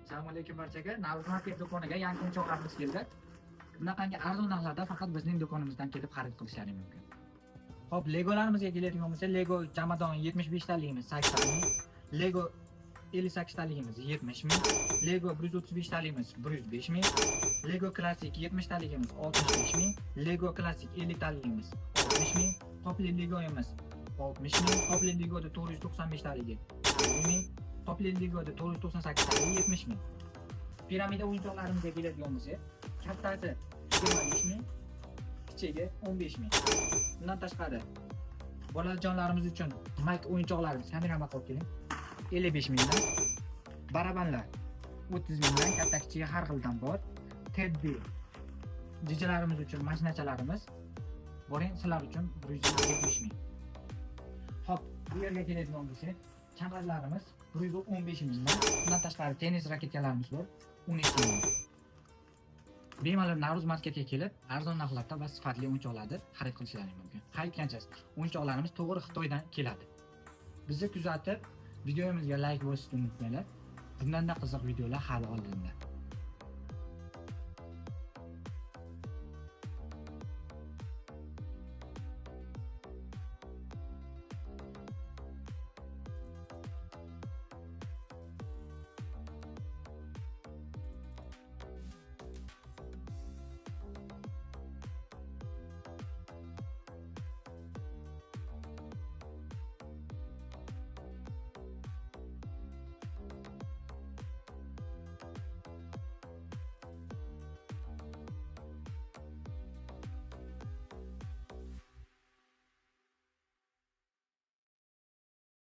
Assalomu alaykum barchaga. Navro'z market do'koniga yangi o'yinchoqlarimiz keldi. Bunaqangi arzon narxlarda faqat bizning do'konimizdan kelib xarid qilishlaring mumkin. Xo'p, Legolarimizga keladigan bo'lsa, Lego Jamadon 75 taligimiz 80 ming, Lego 58 taligimiz 70 ming, Lego 135 taligimiz 105 ming, Lego Classic 70 taligimiz 65 ming, Lego Classic 50 taligimiz 60 ming, Qopli Legoimiz 60 ming, Qopli Legoda 495 taligi 50 ming, Qopli Legoda 498 taligi 70 ming. Piramida o'yinchoqlarimizga keladigan bo'lsa, kattasi 25 ming, kichigi 15 ming. Bundan tashqari bolajonlarimiz uchun Mike o'yinchoqlarimiz kamerama qo'yib keling. 55 mingdan, barabanlar 30 mingdan, katta kichigi har xildan bor. Teddy jijalarimiz uchun mashinachalarimiz boring, sizlar uchun 170 ming. Hop, bu yerga keladigan bo'lsak, chanqazlarimiz 115 mingdan, bundan tashqari tennis raketkalarimiz bor 12 ming. Bemalol Navro'z marketga kelib, arzon narxlarda va sifatli o'yinchoqlarni xarid qilishlaring mumkin. Aytgancha, o'yinchoqlarimiz to'g'ri Xitoydan keladi. Bizni kuzatib, videomizga like bosishni unutmanglar. Bundanda qiziq videolar hali oldinda.